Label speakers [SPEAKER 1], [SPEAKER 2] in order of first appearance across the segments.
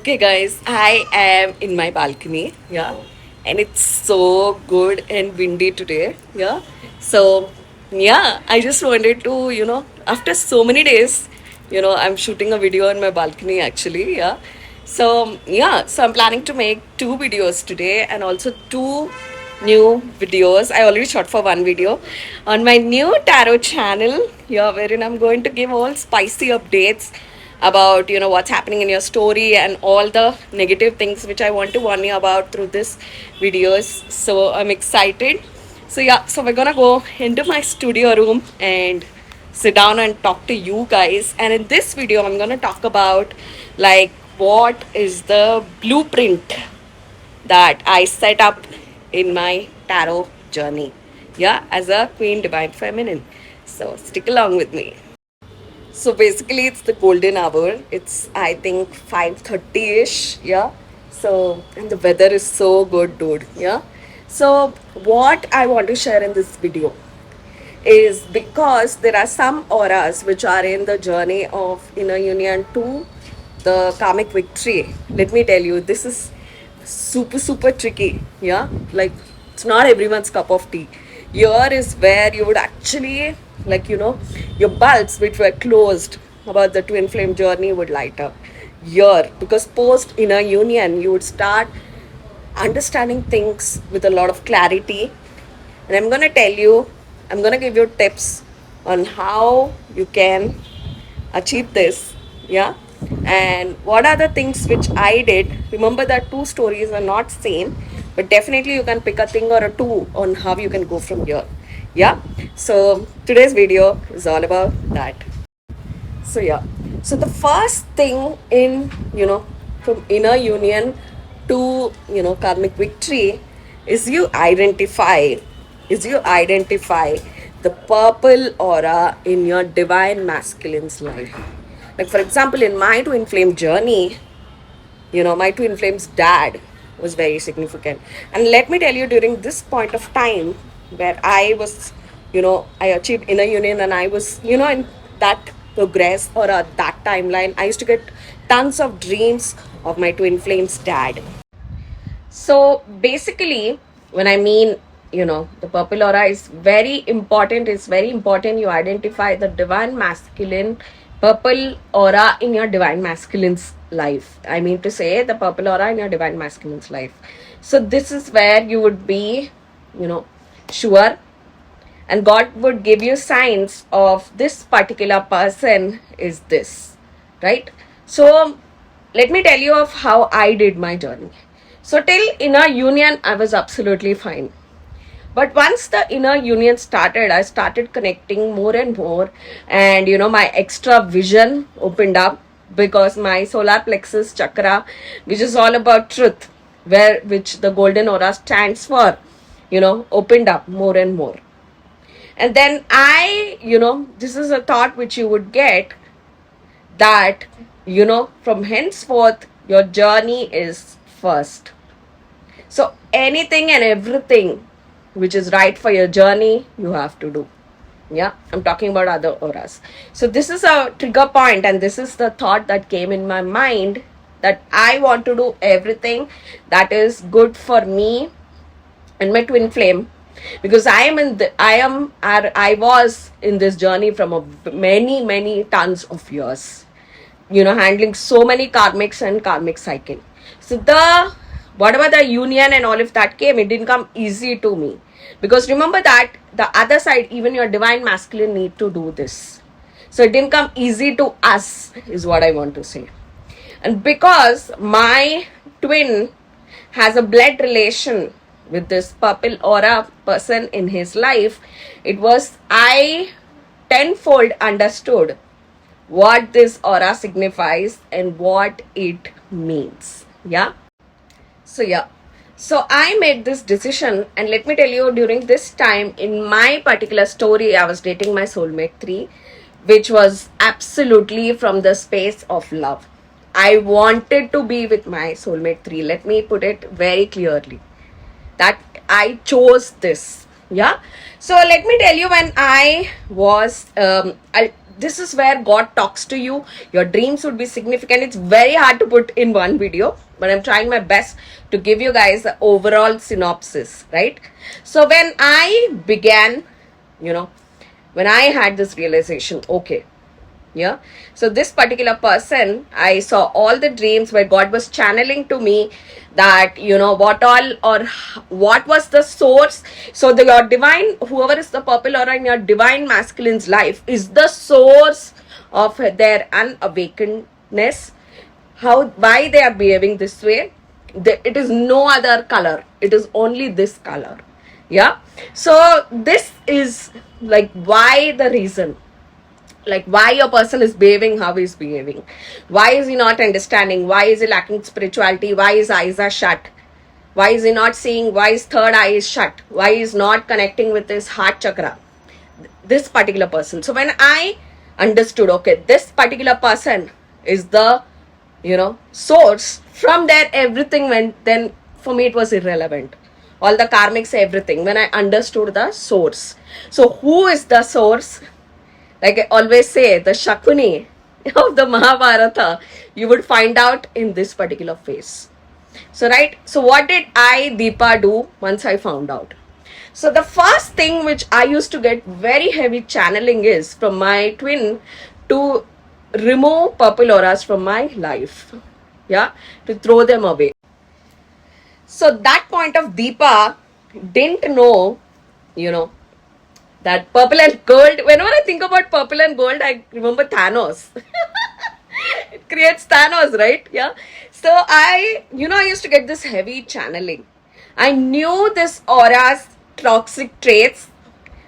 [SPEAKER 1] Okay, guys, I am in my balcony, yeah, and it's so good and windy today, yeah. So, yeah, I just wanted to, after so many days, I'm shooting a video on my balcony actually, yeah. So, yeah, so I'm planning to make two videos today and also two new videos. I already shot for one video on my new tarot channel, yeah, wherein I'm going to give all spicy updates about what's happening in your story and all the negative things which I want to warn you about through this videos. So I'm excited. So yeah, so we're gonna go into my studio room and sit down and talk to you guys. And in this video I'm gonna talk about like what is the blueprint that I set up in my tarot journey, yeah, as a Queen Divine Feminine. So stick along with me. So basically, it's the golden hour. It's I think 5:30ish. Yeah. So and the weather is so good, dude. Yeah. So what I want to share in this video is because there are some auras which are in the journey of inner union to the karmic victory. Let me tell you, this is super tricky. Yeah, like it's not everyone's cup of tea. Here is where you would actually, like, your bulbs which were closed about the twin flame journey would light up here, because post inner union you would start understanding things with a lot of clarity. And I'm going to tell you, I'm going to give you tips on how you can achieve this. Yeah. And what are the things which I did? Remember that two stories are not same, but definitely you can pick a thing or a two on how you can go from here. Yeah. So today's video is all about that. So yeah. So the first thing in, from inner union to, karmic victory is you identify the purple aura in your divine masculine's life. Like for example, in my twin flame journey, my twin flame's dad was very significant. And let me tell you, during this point of time where I was, I achieved inner union and I was, in that progress or that timeline, I used to get tons of dreams of my twin flame's dad. So basically, when I mean, the purple aura is very important. It's very important you identify the divine masculine purple aura in your divine masculine's life. I mean to say the purple aura in your divine masculine's life. So this is where you would be, sure, and God would give you signs of this particular person is this, right? So let me tell you of how I did my journey. So till inner union, I was absolutely fine. But once the inner union started, I started connecting more and more, and my extra vision opened up, because my solar plexus chakra, which is all about truth, which the golden aura stands for, opened up more and more. And then this is a thought which you would get, that, from henceforth, your journey is first. So anything and everything which is right for your journey, you have to do. Yeah, I'm talking about other auras. So this is a trigger point, and this is the thought that came in my mind, that I want to do everything that is good for me and my twin flame, because I was in this journey from many tons of years, handling so many karmics and karmic cycle. So whatever the union and all of that came, it didn't come easy to me. Because remember that the other side, even your divine masculine, need to do this. So it didn't come easy to us, is what I want to say. And because my twin has a blood relation with this purple aura person in his life, it was I tenfold understood what this aura signifies and what it means. Yeah. So I made this decision, and let me tell you, during this time in my particular story, I was dating my soulmate 3, which was absolutely from the space of love. I wanted to be with my soulmate 3. Let me put it very clearly that I chose this. Yeah. So let me tell you, when I was, this is where God talks to you. Your dreams would be significant. It's very hard to put in one video, but I'm trying my best to give you guys the overall synopsis, right? So when I began, when I had this realization, okay, yeah, so this particular person, I saw all the dreams where God was channeling to me that, what all or what was the source. So your divine, whoever is the purple aura in your divine masculine's life, is the source of their unawakenedness. Why they are behaving this way? It is no other color, it is only this color. Yeah. So this is like why the reason, like why your person is behaving how he's behaving. Why is he not understanding? Why is he lacking spirituality? Why his eyes are shut? Why is he not seeing? Why his third eye is shut? Why is not connecting with his heart chakra? This particular person. So when I understood, okay, this particular person is the source, from there everything went. Then for me it was irrelevant, all the karmics, everything, when I understood the source. So who is the source? Like I always say, the Shakuni of the Mahabharata, you would find out in this particular phase. So right, so what did I, Deepa, do once I found out? So the first thing which I used to get very heavy channeling is from my twin to remove purple auras from my life. Yeah, to throw them away. So that point of Deepa didn't know, that purple and gold. Whenever I think about purple and gold, I remember Thanos. It creates Thanos, right? Yeah. So I used to get this heavy channeling. I knew this aura's toxic traits,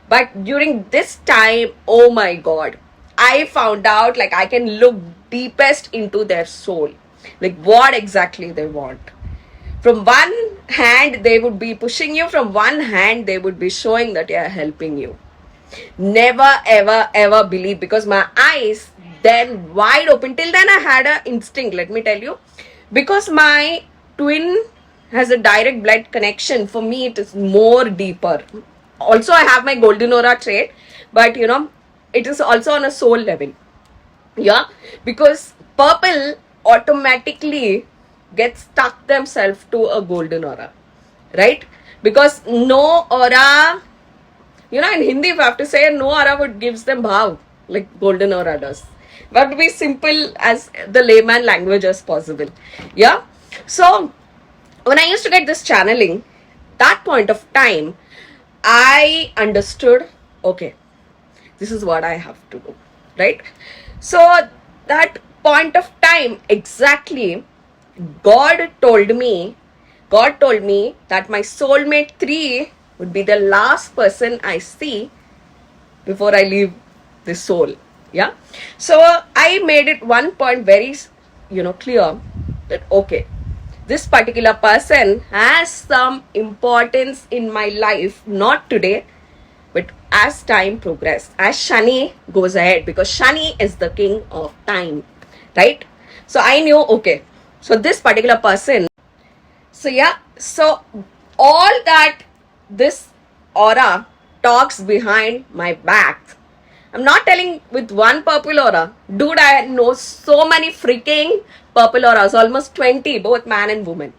[SPEAKER 1] but during this time, oh my God, I found out like I can look deepest into their soul, like what exactly they want. From one hand, they would be pushing you. From one hand, they would be showing that they are helping you. Never, ever, ever believe, because my eyes then wide open. Till then, I had an instinct, let me tell you. Because my twin has a direct blood connection, for me, it is more deeper. Also, I have my golden aura trait, but it is also on a soul level. Yeah, because purple automatically get stuck themselves to a golden aura, right? Because no aura, in Hindi, if I have to say, no aura would gives them bhav like golden aura does. But to be simple as the layman language as possible. Yeah. So when I used to get this channeling, that point of time, I understood, okay, this is what I have to do, right? So that point of time, exactly, God told me that my soulmate 3 would be the last person I see before I leave this soul. Yeah. So I made it one point very, clear that, okay, this particular person has some importance in my life, not today, but as time progresses, as Shani goes ahead, because Shani is the king of time, right? So I knew, okay, so this particular person, so yeah, so all that this aura talks behind my back. I'm not telling with one purple aura. Dude, I know so many freaking purple auras, almost 20, both man and woman,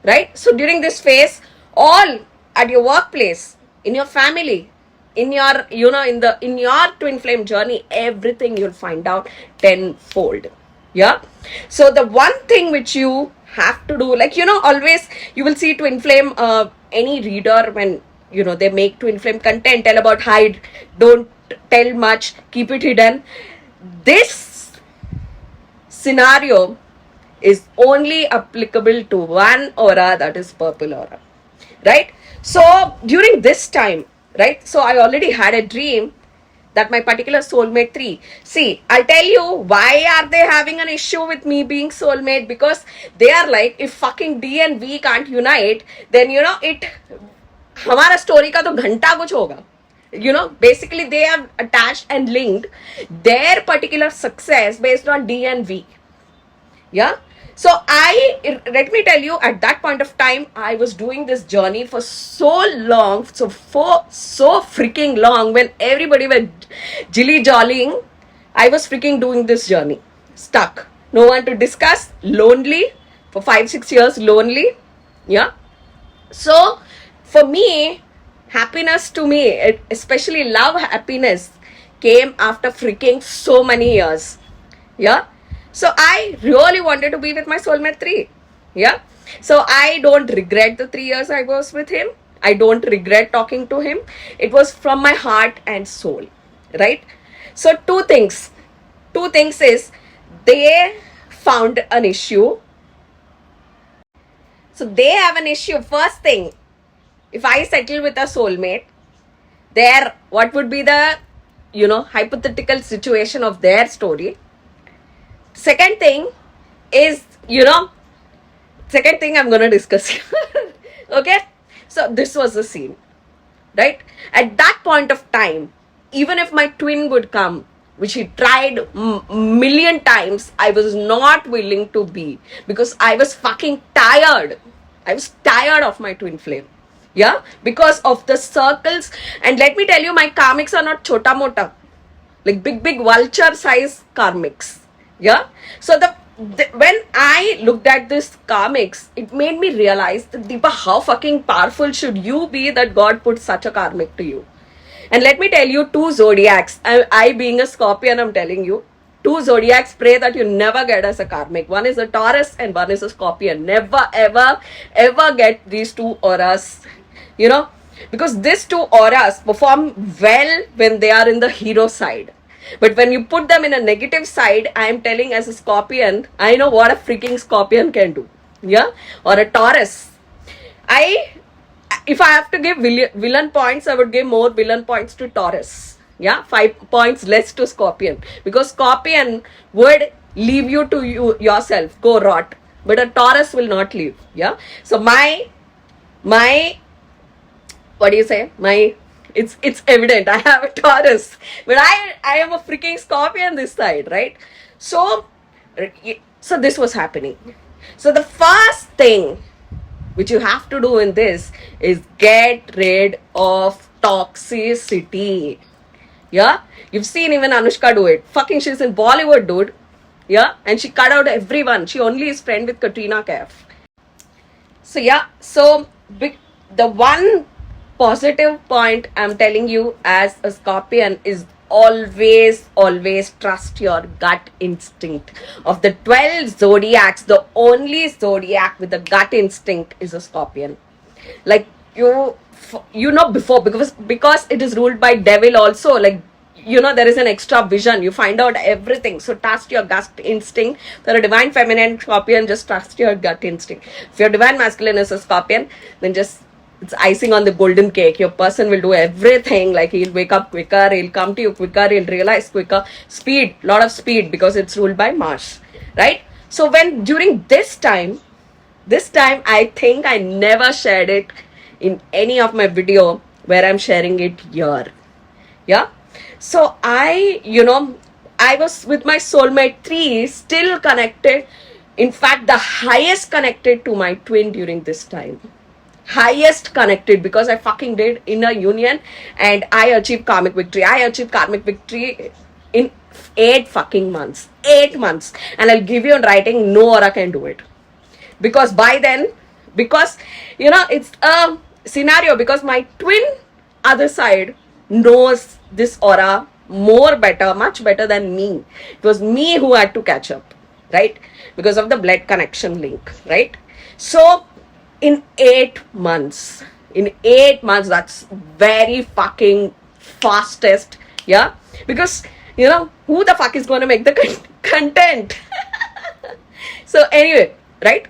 [SPEAKER 1] right? So during this phase, all at your workplace, in your family, in your, in your twin flame journey, everything you'll find out tenfold. Yeah. So the one thing which you have to do, like, always you will see twin flame, any reader, when they make twin flame content, tell about hide, don't tell much, keep it hidden. This scenario is only applicable to one aura, that is purple aura, right? So during this time, right, so I already had a dream that my particular soulmate 3, see, I'll tell you why are they having an issue with me being soulmate, because they are like, if fucking D and V can't unite, then it हमारा story का तो घंटा कुछ होगा. Basically they have attached and linked their particular success based on D and V. Yeah. So let me tell you, at that point of time, I was doing this journey for so long, so freaking long, when everybody were jilly jollying, I was freaking doing this journey, stuck, no one to discuss, lonely, for 5-6 years, lonely. Yeah. So for me, happiness to me, especially love happiness, came after freaking so many years. Yeah. So I really wanted to be with my soulmate 3. Yeah. So I don't regret the 3 years I was with him. I don't regret talking to him. It was from my heart and soul. Right. So two things is, they found an issue. So they have an issue. First thing, if I settle with a soulmate, what would be the hypothetical situation of their story? Second thing is, second thing I'm going to discuss. Okay. So this was the scene, right? At that point of time, even if my twin would come, which he tried million times, I was not willing to be, because I was fucking tired. I was tired of my twin flame. Yeah, because of the circles. And let me tell you, my karmics are not chota mota, like big vulture size karmics. Yeah. So when I looked at this karmics, it made me realize that, Deepa, how fucking powerful should you be that God put such a karmic to you? And let me tell you, 2 zodiacs, I being a Scorpion, I'm telling you, 2 zodiacs pray that you never get as a karmic. One is a Taurus and one is a Scorpion. Never, ever get these 2 auras, because these 2 auras perform well when they are in the hero side. But when you put them in a negative side, I am telling, as a Scorpion, I know what a freaking Scorpion can do. Yeah? Or a Taurus. If I have to give villain points, I would give more villain points to Taurus. Yeah? 5 points less to Scorpion. Because Scorpion would leave you to yourself. Go rot. But a Taurus will not leave. Yeah? So my what do you say? It's evident I have a Taurus, but I am a freaking Scorpion this side, right? So this was happening. So the first thing which you have to do in this is get rid of toxicity. Yeah, you've seen even Anushka do it. Fucking, she's in Bollywood, dude. Yeah, and she cut out everyone. She only is friend with Katrina Kaif. So yeah, the one positive point I'm telling you as a Scorpion is always trust your gut instinct. Of the 12 zodiacs, the only zodiac with a gut instinct is a Scorpion. Like before, because it is ruled by devil also, like there is an extra vision, you find out everything. So trust your gut instinct. For a divine feminine Scorpion, just trust your gut instinct. If your divine masculine is a Scorpion, then just, it's icing on the golden cake. Your person will do everything. Like, he'll wake up quicker, he'll come to you quicker, he'll realize quicker. Speed, lot of speed, because it's ruled by Mars, right? So during this time, I think I never shared it in any of my video, where I'm sharing it here. Yeah. So I was with my soulmate 3, still connected. In fact, the highest connected to my twin during this time. Highest connected, because I fucking did inner union and I achieved karmic victory. I achieved karmic victory in 8 fucking months. 8 months. And I'll give you in writing, no aura can do it. Because by then, it's a scenario, because my twin other side knows this aura much better than me. It was me who had to catch up, right? Because of the blood connection link, right? So in 8 months, In 8 months, that's very fucking fastest. Yeah, because who the fuck is going to make the content? So anyway, right?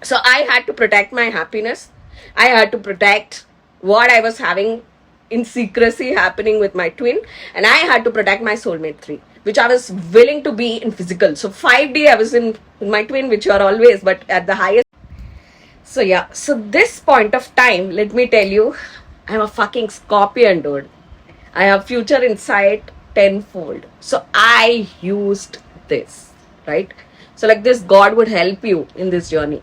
[SPEAKER 1] So I had to protect my happiness. I had to protect what I was having in secrecy happening with my twin, and I had to protect my soulmate 3, which I was willing to be in physical. So 5D I was in my twin, which you are always, but at the highest. So yeah, so this point of time, let me tell you, I'm a fucking scorpion, dude. I have future insight tenfold. So I used this, right? So like this, God would help you in this journey.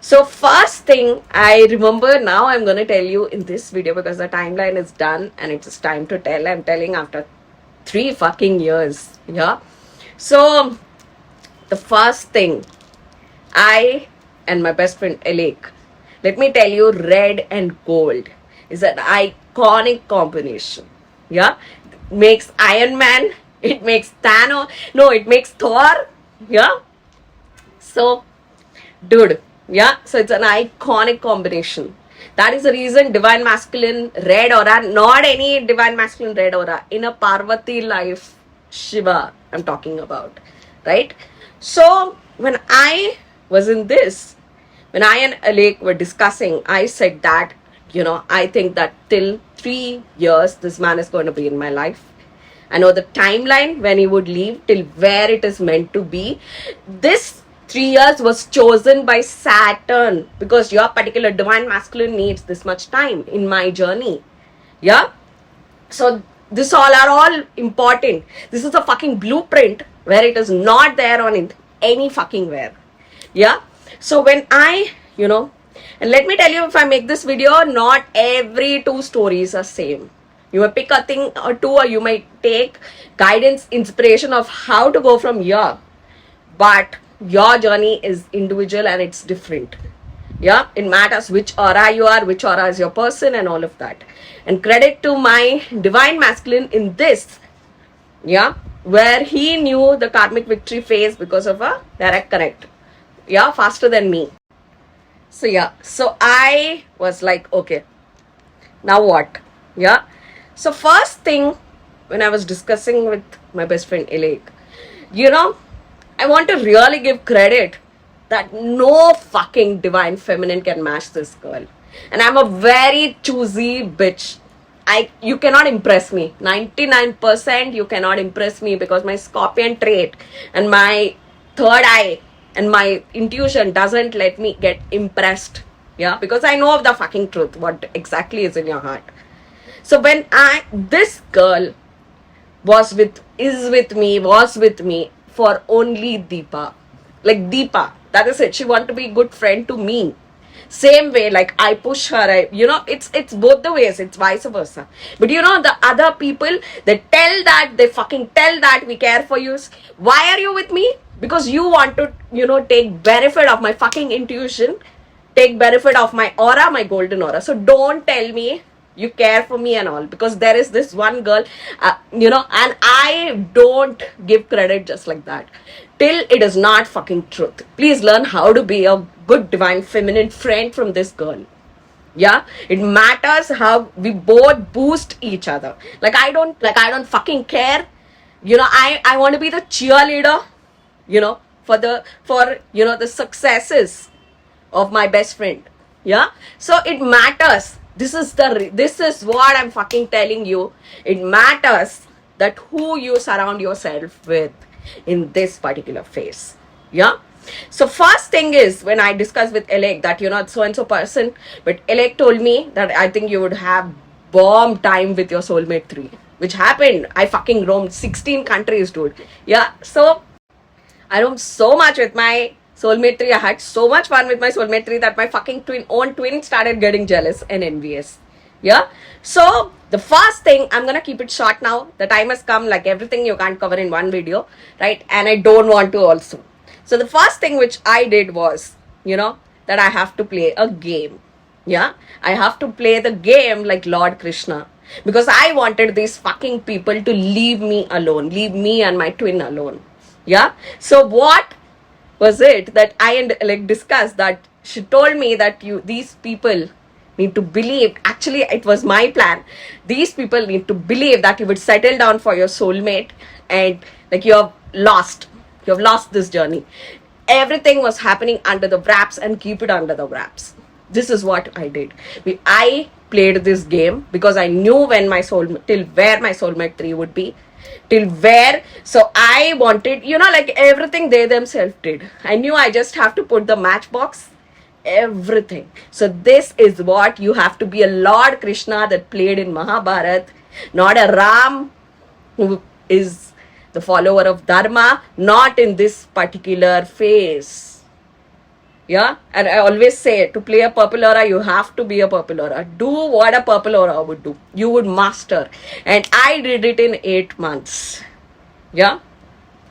[SPEAKER 1] So first thing I remember now, I'm going to tell you in this video because the timeline is done and it's time to tell. I'm telling after 3 fucking years. Yeah. So the first thing, I and my best friend Alec, let me tell you, red and gold is an iconic combination. Yeah. It makes Iron Man. It makes Thanos. No, it makes Thor. Yeah. So, dude, yeah, so it's an iconic combination. That is the reason divine masculine red aura, not any divine masculine red aura, in a Parvati life, Shiva, I'm talking about, right? So, when I was in this, when I and Alec were discussing, I said that, I think that till 3 years, this man is going to be in my life. I know the timeline when he would leave till where it is meant to be. This 3 years was chosen by Saturn because your particular divine masculine needs this much time in my journey. Yeah. So this all are all important. This is a fucking blueprint where it is not there on any fucking where. Yeah. So when and let me tell you, if I make this video, not every 2 stories are same. You may pick a thing or 2, or you might take guidance, inspiration of how to go from here. But your journey is individual and it's different. Yeah, it matters which aura you are, which aura is your person, and all of that. And credit to my divine masculine in this, yeah, where he knew the karmic victory phase because of a direct connect. Yeah, faster than me. So yeah, so I was like, okay, now what? Yeah. So first thing, when I was discussing with my best friend Alec, I want to really give credit that no fucking divine feminine can match this girl. And I'm a very choosy bitch. You cannot impress me. 99% you cannot impress me because my scorpion trait and my third eye and my intuition doesn't let me get impressed. Yeah, because I know of the fucking truth, what exactly is in your heart. So when this girl was with me for only Deepa. Like Deepa, that is it. She want to be good friend to me. Same way, like I push her, it's both the ways, it's vice versa. But the other people, they fucking tell that we care for you. Why are you with me? Because you want to, take benefit of my fucking intuition, take benefit of my aura, my golden aura. So don't tell me you care for me and all, because there is this one girl, and I don't give credit just like that till it is not fucking truth. Please learn how to be a good divine feminine friend from this girl. Yeah, it matters how we both boost each other. Like I don't fucking care. I want to be the cheerleader, for the successes of my best friend. Yeah, so it matters. This is what I'm fucking telling you. It matters that who you surround yourself with in this particular phase. Yeah. So first thing is, when I discussed with Alec that so and so person, but Alec told me that I think you would have bomb time with your soulmate 3, which happened. I fucking roamed 16 countries, dude. Yeah. So I roamed so much with my soulmate 3. I had so much fun with my soulmate 3 that my fucking own twin started getting jealous and envious. Yeah. So the first thing, I'm gonna keep it short now. The time has come. Like everything you can't cover in one video, right? And I don't want to also. So the first thing which I did was, that I have to play a game. Yeah. I have to play the game like Lord Krishna. Because I wanted these fucking people to leave me alone. Leave me and my twin alone. Yeah. So what was it that I and Alec discussed, that she told me that these people, need to believe, actually it was my plan, these people need to believe that you would settle down for your soulmate, and like you have lost this journey. Everything was happening under the wraps, and keep it under the wraps. This is what I did. I played this game because I knew when my soul till where my soulmate 3 would be, till where. So I wanted, like everything they themselves did. I knew I just have to put the matchbox, everything. So this is what you have to be, a Lord Krishna that played in Mahabharat, not a Ram who is the follower of Dharma, not in this particular phase. Yeah, and I always say, to play a purple aura, you have to be a purple aura. Do what a purple aura would do. You would master. And I did it in 8 months. Yeah,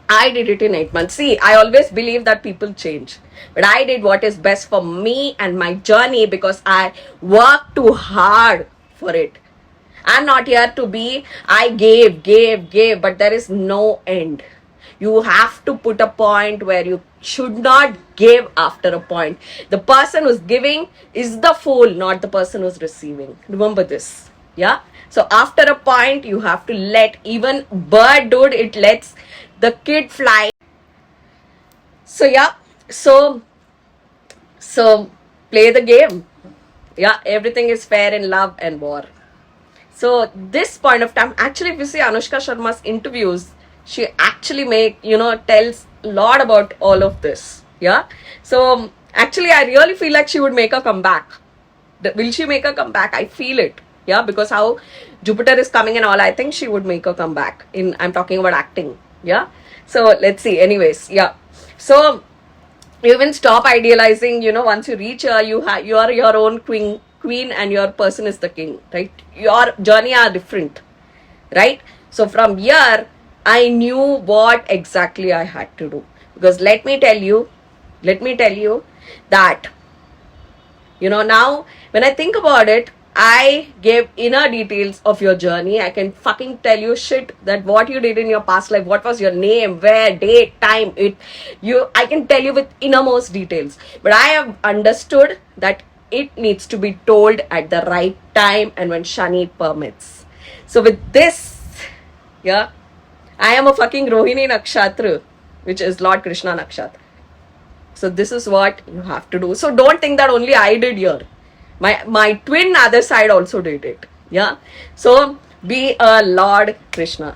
[SPEAKER 1] I did it in 8 months. See, I always believe that people change. But I did what is best for me and my journey because I worked too hard for it. I'm not here to be, I gave, but there is no end. You have to put a point where you should not give after a point. The person who's giving is the fool, not the person who's receiving. Remember this. Yeah? So after a point, you have to let, even bird, dude, it lets the kid fly. So yeah, so play the game. Yeah, everything is fair in love and war. So this point of time, actually, if you see Anushka Sharma's interviews, she actually tells a lot about all of this. Yeah. So actually, I really feel like she would make a comeback. Will she make a comeback? I feel it. Yeah, because how Jupiter is coming and all, I think she would make a comeback. I'm talking about acting. Yeah. So let's see. Anyways, yeah. So you even stop idealizing. Once you reach her, you are your own queen, and your person is the king. Right? Your journey are different. Right? So from here, I knew what exactly I had to do. Because let me tell you that, now when I think about it, I gave inner details of your journey. I can fucking tell you shit that what you did in your past life, what was your name, where, date, time, I can tell you with innermost details. But I have understood that it needs to be told at the right time and when Shani permits. So with this, yeah, I am a fucking Rohini Nakshatra, which is Lord Krishna Nakshatra. So this is what you have to do. So don't think that only I did here. My twin other side also did it. Yeah. So be a Lord Krishna.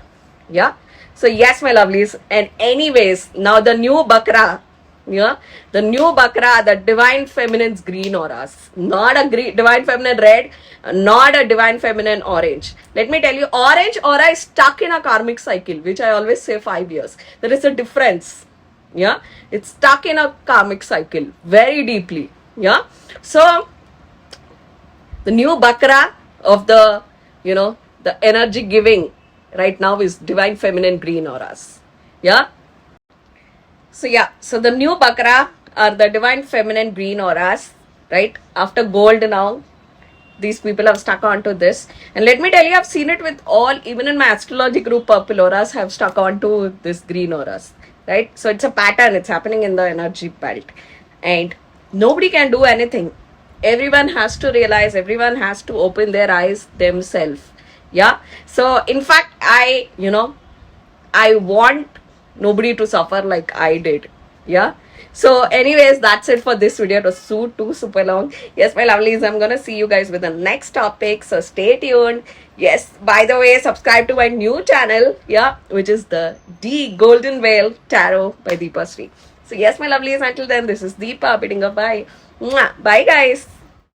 [SPEAKER 1] Yeah. So yes, my lovelies. And anyways, now the new Bakra. Yeah. The new Bakra, the divine feminine's green auras. Not a divine feminine red, not a divine feminine orange. Let me tell you, orange aura is stuck in a karmic cycle, which I always say 5 years. There is a difference. Yeah. It's stuck in a karmic cycle very deeply. Yeah. So the new Bakra of the energy giving right now is divine feminine green auras. Yeah. So yeah, so the new Bakra are the divine feminine green auras, right? After gold now, these people have stuck onto this. And let me tell you, I've seen it with all, even in my astrology group, purple auras have stuck onto this green auras, right? So it's a pattern, it's happening in the energy belt. And nobody can do anything. Everyone has to realize, everyone has to open their eyes themselves. Yeah. So in fact, I want nobody to suffer like I did. Yeah. So anyways, that's it for this video. It was too super long. Yes, my lovelies, I'm gonna see you guys with the next topic. So stay tuned. Yes, by the way, subscribe to my new channel, yeah, which is the D Golden Veil Tarot by Deepa Sri. So yes, my lovelies, until then, this is Deepa bidding a bye. Mwah. Bye guys.